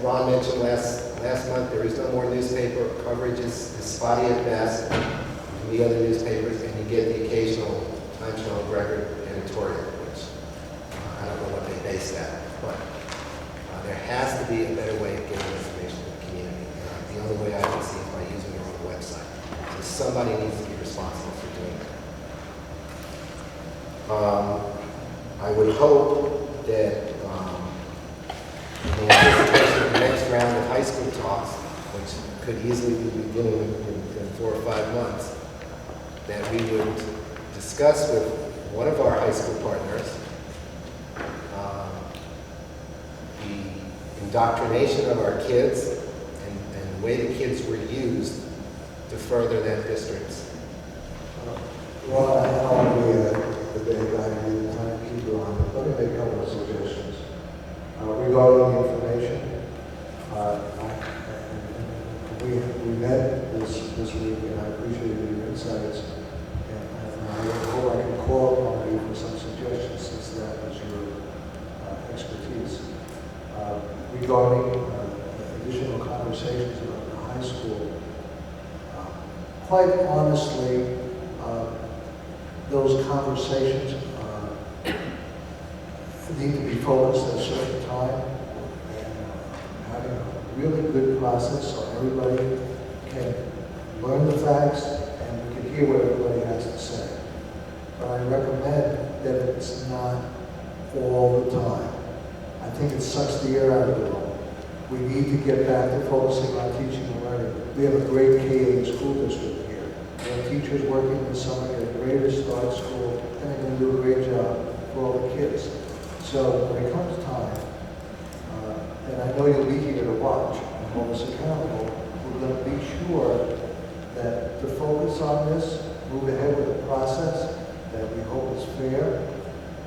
Ron mentioned last month, there is no more newspaper coverage, is spotty at best from the other newspapers, and you get the occasional Times Herald Record editorial, which I don't know what they base that on, but there has to be a better way of getting information to the community. The only way I can see is by using your own website. So somebody needs to be responsible for doing that. I would hope that in anticipation of the next round of high school talks, which could easily be beginning in 4 or 5 months, that we would discuss with one of our high school partners the indoctrination of our kids and the way the kids were used to further that district's. Ron, I don't agree that they got the timekeeper on it. Let me make a couple of suggestions. Regarding the information, we met this week, and I appreciated your insights. And I hope I can call upon you for some suggestions, since that is your expertise. Regarding additional conversations about the high school, quite honestly, those conversations need to be focused at a certain time, and having a really good process so everybody can learn the facts and we can hear what everybody has to say. But I recommend that it's not all the time. I think it sucks the air out of the room. We need to get back to focusing on teaching and learning. We have a great K-8 school district here. We have teachers working in the summer, they're ready to start school, and they're going to do a great job for all the kids. So when it comes time, and I know you'll be here to watch and hold us accountable, we're going to be sure that to focus on this, move ahead with the process that we hope is fair,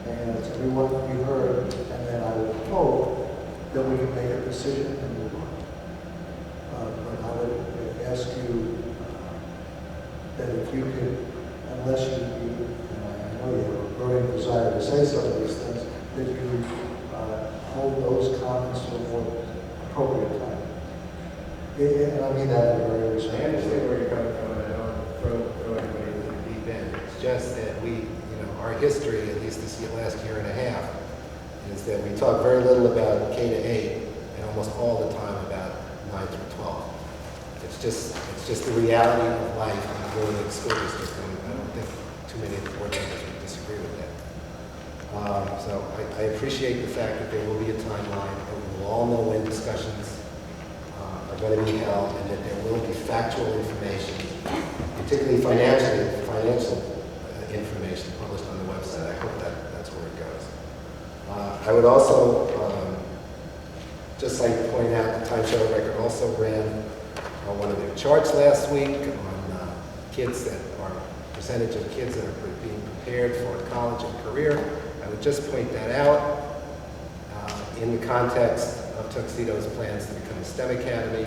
and it's everyone to be heard, and then I would hope that we can make a decision and move on. But I would ask you that if you could, unless you and I know you have a burning desire to say some of these things, that you hold those comments to a more appropriate time. And I mean that in a very I respectful understand way. where you're coming from, and I don't throw anybody into the deep end. It's just that we, our history, at least this last year and a half, is that we talk very little about K to 8 and almost all the time about 9 through 12. It's just the reality of life in a really big school district, and I don't think too many of the board members would disagree with that. So I appreciate the fact that there will be a timeline, and we will all know when discussions are going to be held, and that there will be factual information, particularly financial information published on the website. I hope that's where it goes. I would also just like to point out the Times Herald Record also ran one of their charts last week on kids that are percentage of kids that are being prepared for college and career. I would just point that out in the context of Tuxedo's plans to become a STEM academy,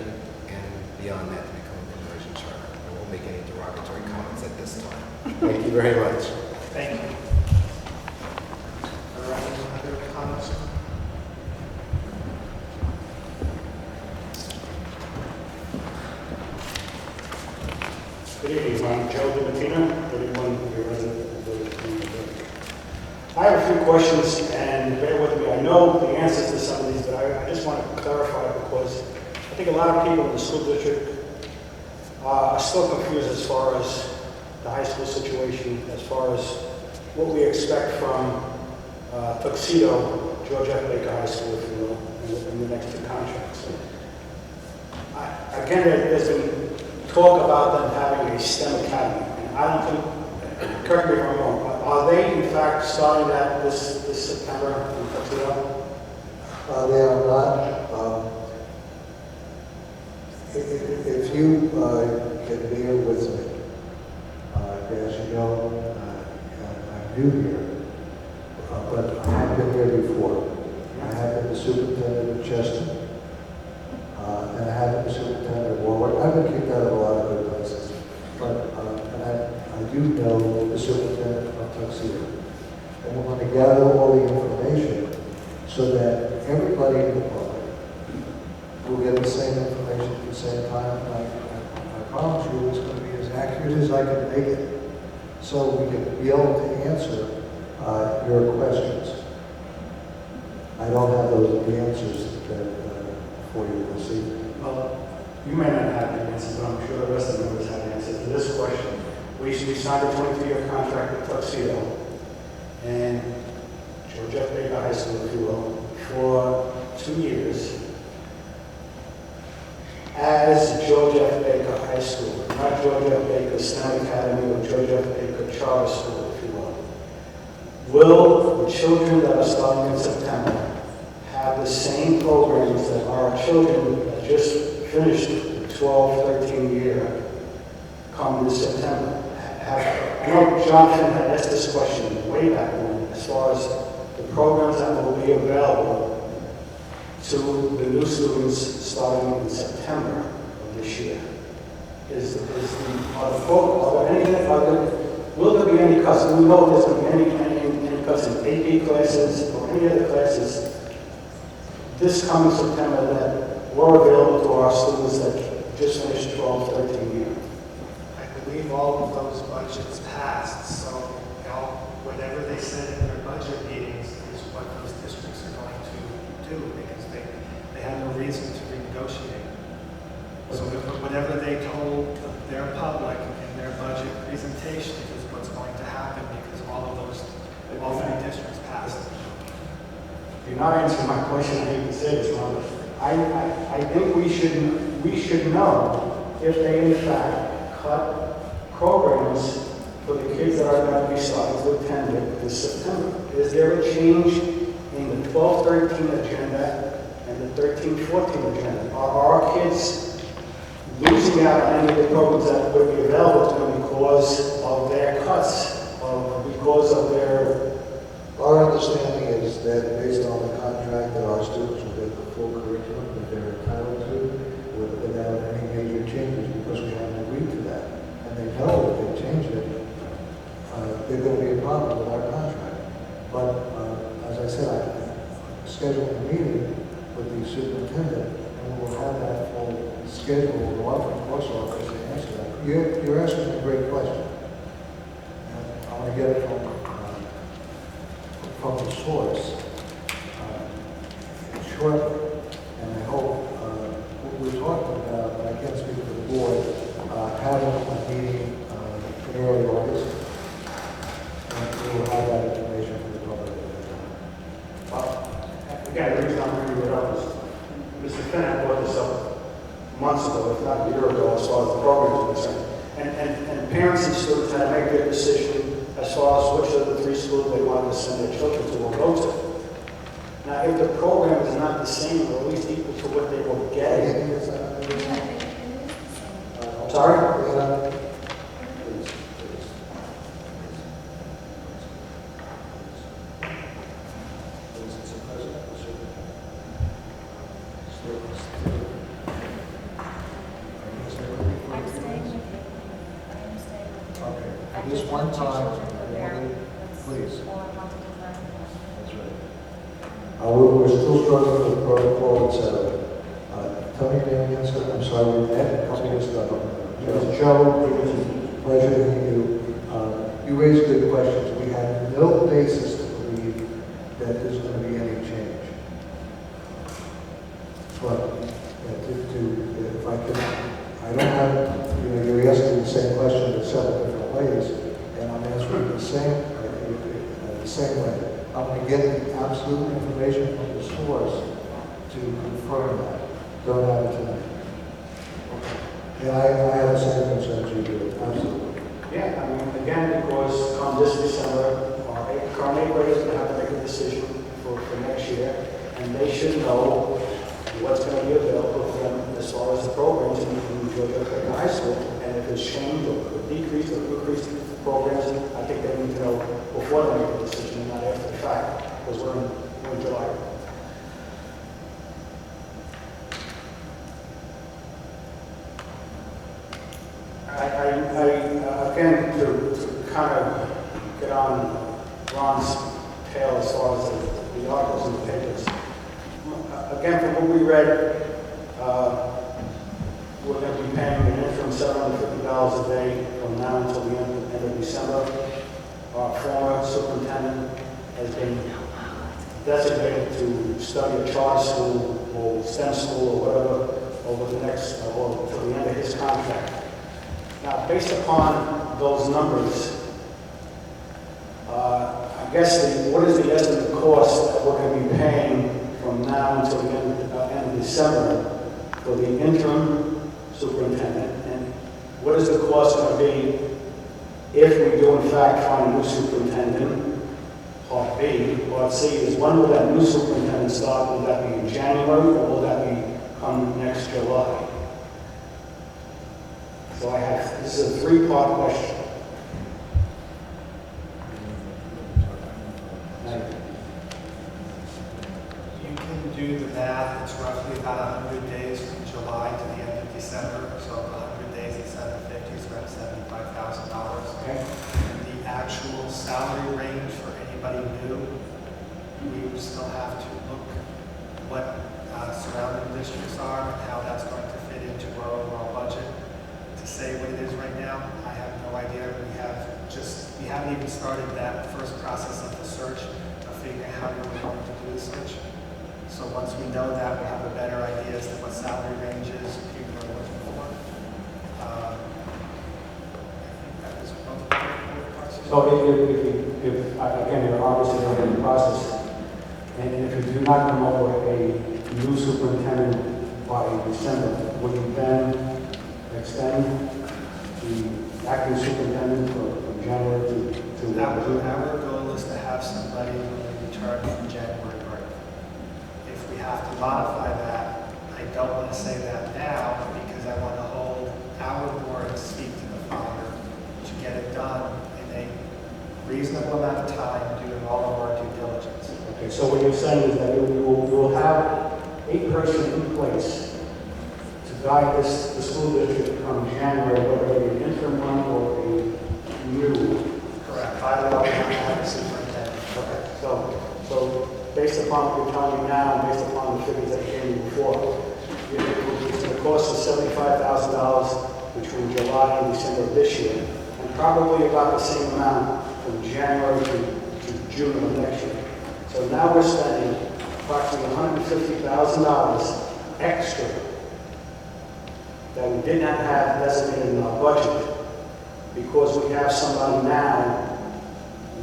and beyond that to become a conversion charter. I won't make any derogatory comments at this time. Thank you very much. Thank you. Are there any other comments? Good evening, I'm Joe DiMattina, 31 year resident of the village of Greenwood. I have a few questions, and bear with me. I know the answers to some of these, but I just want to clarify, because I think a lot of people in the school district are still confused as far as the high school situation, as far as what we expect from Tuxedo, George F. Baker High School, if you will, in the next two contracts. Again, there's been talk about them having a STEM academy, and I don't think, correct me if I'm wrong, are they in fact starting that this September in Tuxedo? They are not. If you can bear with me, as you know, I'm new here, but I have been here before. I have been the superintendent of Chester, and I have been the superintendent of Warwick. I've been kicked out of a lot of good places, but I do know the superintendent of Tuxedo. And we're going to gather all the information so that everybody in the public will get the same information at the same time. And I promise you it's going to be as accurate as I can make it, so we can be able to answer your questions. I don't have the answers for you this evening. Well, you may not have the answers, but I'm sure the rest of the members have the answers to this question. We signed a 23-year contract with Tuxedo and George F. Baker High School, if you will, for 2 years as George F. Baker High School, not George F. Baker STEM Academy or George F. Baker Charter School, if you will. Will the children that are starting in September have the same programs that our children that just finished the 12-13 year come this September? I know John Finn had asked this question way back when, as far as the programs that will be available to the new students starting in September of this year. Will there be any cuts? We know there's going to be any cuts in AP classes or any other classes this coming September that were available to our students that just finished 12-13 year. I believe all of those budgets passed, so whatever they said in their budget meetings is what those districts are going to do, because they have no reason to renegotiate. So whatever they told their public in their budget presentation is what's going to happen, because all three districts passed. You're not answering my question. I hate to say this, Robert. I think we should know if they in fact cut programs for the kids that are going to be starting to attend it this September. Is there a change in the 12-13 agenda and the 13-14 agenda? Are our kids losing out on any of the programs that would be available to them because of their cuts, or because of their... Our understanding is that based on the contract that our students will get the full curriculum that they're entitled to without any major changes, because we haven't agreed to that. And they know if they change it, there's going to be a problem with our contract. But as I said, I scheduled a meeting with the superintendent, and we'll have that full schedule. We'll go up in the course office to answer that. You're asking a great question. And I want to get it from the source shortly. And I hope what we're talking about, and I can't speak for the board, having a meeting in early August. And we will have that information for the public. Again, the reason I'm bringing it up is Mr. Finn had brought this up months ago, if not a year ago, as far as the program is concerned. And parents and students had to make their decision as far as which of the three schools they wanted to send their children to or go to. Now, if the program is not the same, or at least equal to what they were getting, I'm sorry? I'm staying with you. I'm staying with you. Okay. I This just one want two time, children there. That's please. all I wanted to clarify. That's right. We're still struggling with protocol, etc. Tell me your name again, sir. I'm sorry, we met a couple years ago. Joe, it was a pleasure to meet you. You raised good questions. We have no basis to believe that there's going to be any change. But if I could, I don't have, you're asking the same question in several different ways, and I'm answering the same way. I'm going to get the absolute information from the source to confirm that. Don't have it tonight. And I have the same concerns you do, absolutely. Yeah, I mean, again, because come this December, our current eighth graders are going to have to make a decision for next year, and they should know what's going to be available for them this as far as the programs in Georgia Creighton High School, and if it's changed or decreased or increased programs, I think they need to know before they make a decision, and not after the fact, because we're in July. Again, to kind of get on Ron's tail as far as the articles in the papers. Again, from what we read, we're going to be paying an interim $750 a day from now until the end of December. Our former superintendent has been designated to study a charter school or STEM school or whatever over the next, or until the end of his contract. Now, based upon those numbers, I guess what is the estimate cost that we're going to be paying from now until the end of December for the interim superintendent? And what is the cost going to be if we do in fact find a new superintendent? Part B. Part C is, when will that new superintendent start? Will that be in January, or will that be come next July? So this is a three-part question. You can do the math. It's roughly about 100 days from July to the end of December. So 100 days at 750 is around $75,000. Okay. And the actual salary range for anybody new, we would still have to look what surrounding districts are and how that's going to fit into our overall budget. To say what it is right now, I have no idea. We haven't even started that first process of the search of figuring out how we're going to do the search. So once we know that, we'll have a better idea as to what salary ranges people are looking for. I think that was one of the parts. So if again, you're obviously in the process, and if you do not come up with a new superintendent by December, would you then extend the acting superintendent from January to Our goal is to have somebody when we return from January break. If we have to modify that, I don't want to say that now because I want to hold our board to speak to the founder to get it done in a reasonable amount of time, doing all of our due diligence. Okay, so what you're saying is that you will have a person in place to guide the school district from January, whether it be an interim one or a new. Correct. By law, we have to have a superintendent. Okay, so based upon what you're telling me now, and based upon the figures that came before, it's going to cost us $75,000 between July and December of this year, and probably about the same amount from January to June of next year. So now we're spending approximately $150,000 extra that we did not have designated in our budget because we have somebody now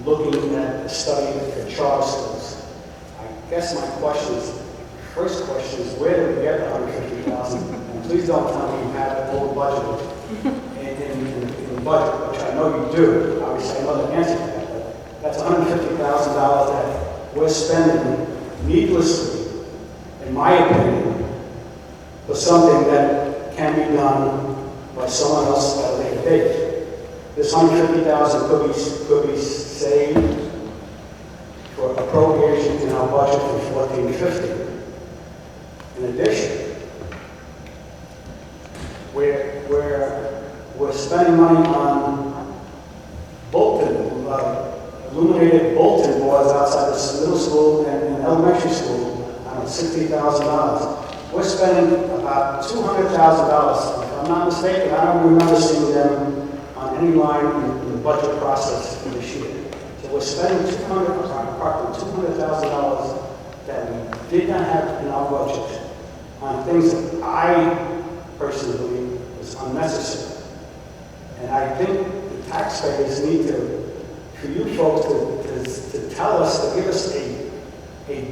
looking at studying for charter schools. I guess my first question is, where did we get the $150,000? And please don't tell me you have it all budgeted in the budget, which I know you do. Obviously, I know the answer to that, but that's $150,000 that we're spending needlessly, in my opinion, for something that can be done by someone else at a later date. This $150,000 could be saved for appropriation in our budget for 14-15. In addition, we're spending money on illuminated bulletin boards outside the middle school and elementary school, $60,000. We're spending about $200,000. If I'm not mistaken, I don't remember seeing them on any line in the budget process for this year. So we're spending approximately $200,000 that we did not have in our budget on things that I personally believe is unnecessary. And I think the taxpayers need for you folks to tell us, to give us a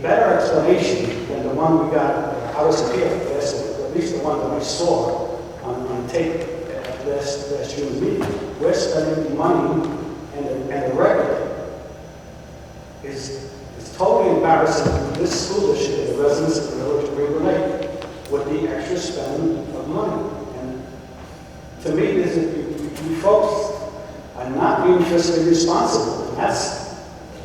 better explanation than the one we got out of Superior, at least the one that we saw on tape at last June's meeting. We're spending money, and the record is totally embarrassing to this school district and the residents of the village of Greenwood Lake. With the extra spending of money. And to me, you folks are not being fiscally responsible. And that's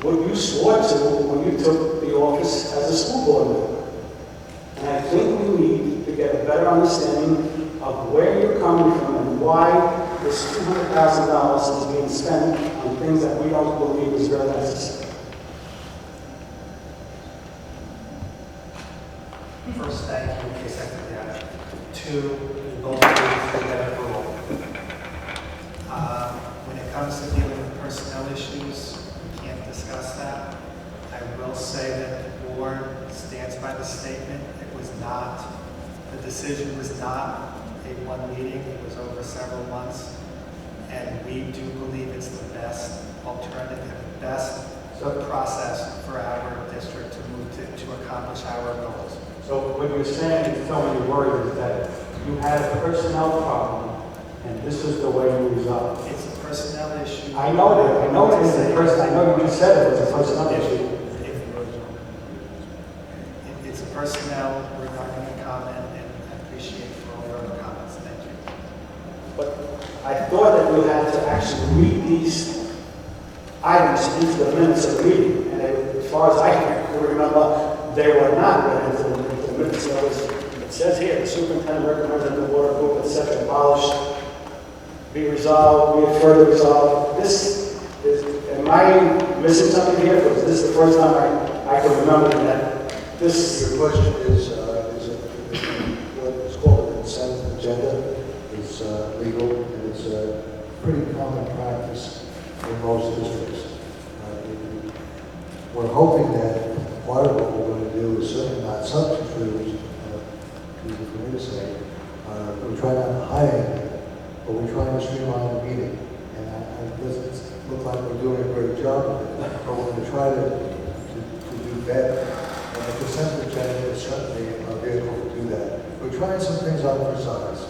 what you swore to when you took the office as a school board member. And I think we need to get a better understanding of where you're coming from and why this $200,000 is being spent on things that we don't believe is very necessary. First, thank you, in case I forget. Two, both of you get approval. When it comes to dealing with personnel issues, we can't discuss that. I will say that the board stands by the statement. It was not, the decision was not a one meeting, it was over several months. And we do believe it's the best alternative, the best process for our district to move to accomplish our goals. So what you're saying, you're telling me worried is that you had a personnel problem, and this is the way you resolve it. It's a personnel issue. I know that. I know it is a I know you just said it was a personnel issue. It's a personnel, we're not going to comment, and I appreciate for all your other comments. Thank you. But I thought that we had to actually read these items into the minutes of the meeting, and as far as I can remember, they were not read into the minutes. It says here, the superintendent recommends that the board approve, etc., abolish, be resolved, be further resolved. This is, am I missing something here? Because this is the first time I can remember that this. Your question is it what is called a consent agenda? It's legal, and it's a pretty common practice in most districts. We're hoping that part of what we're going to do is certainly not substitute, easy for me to say. We're trying not to hire anything, but we're trying to streamline the meeting. And it doesn't look like we're doing a great job of it, but we're going to try to do better. And the consent agenda is certainly a vehicle to do that. We're trying some things out for size.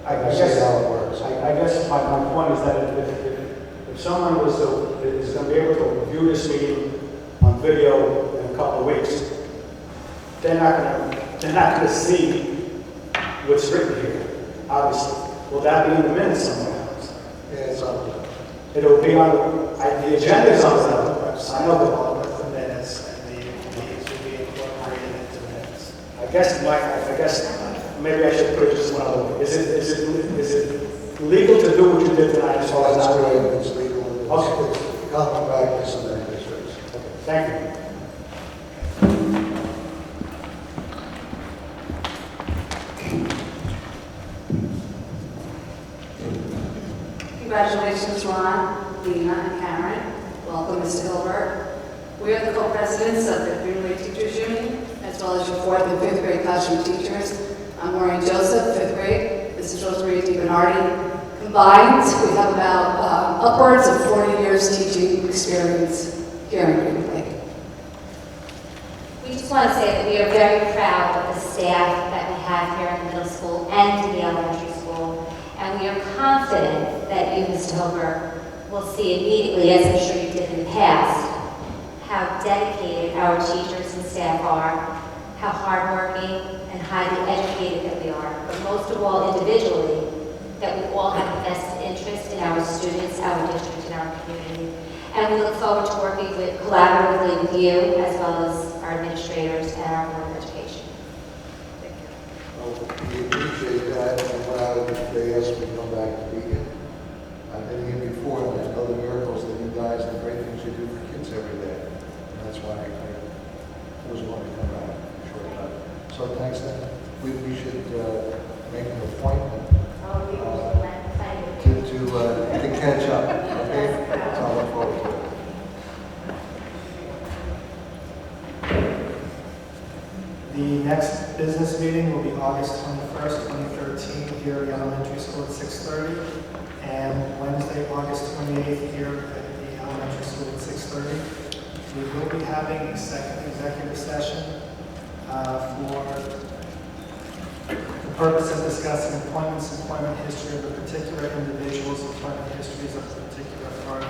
I guess guess how it works. I guess my point is that if someone is going to be able to view this meeting on video in a couple of weeks, they're not going to see what's written here. Obviously, will that be in the minutes somewhere else? Yeah, it's on there. It'll be on the agenda is on the website. I know Along with the minutes, and the meetings will be incorporated into minutes. I guess maybe I should put it just one other way. Is it legal to do what you did tonight as far as That's not right, doing? it's legal. Okay. It's common practice in many districts. Thank you. Congratulations, Ron, Lena, and Karen. Welcome, Mr. Hilbert. We are the co-presidents of the Green Lake Teachers Union, as well as your 4th and 5th grade classroom teachers. I'm Maureen Joseph, 5th grade. This is Rosemary DiBernardi. Combined, we have about upwards of 40 years teaching experience here in Green Lake. We just want to say that we are very proud of the staff that we have here in the middle school and in the elementary school. And we are confident that you, Mr. Hilbert, will see immediately, as I'm sure you did in the past, how dedicated our teachers and staff are, how hardworking and highly educated that we are, but most of all individually, that we all have a vested interest in our students, our district, and our community. And we look forward to working collaboratively with you, as well as our administrators and our Board of Education. Thank you. Well, we appreciate that, and when they asked me to come back to Beacon, I've been here before, and I know the miracles that you guys, the great things you do for kids every day. And that's why I was going to come back for a short time. So thanks, then. We should make an appointment to catch up, okay? So I look forward to it. The next business meeting will be August 21st, 2013, here at the elementary school at 6:30, and Wednesday, August 28th, here at the elementary school at 6:30. We will be having a second executive session for the purpose of discussing employment history of a particular individual's employment histories of a particular firm,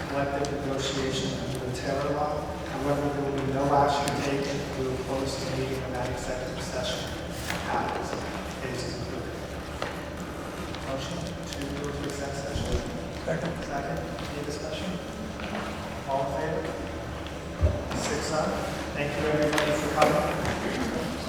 collective negotiation under the Taylor Law. However, there will be no action taken. We will close the meeting in that executive session. Happens. It is concluded. Motion to go to exec session. Second. Second. Any discussion? All in favor? 6 on. Thank you everybody for coming.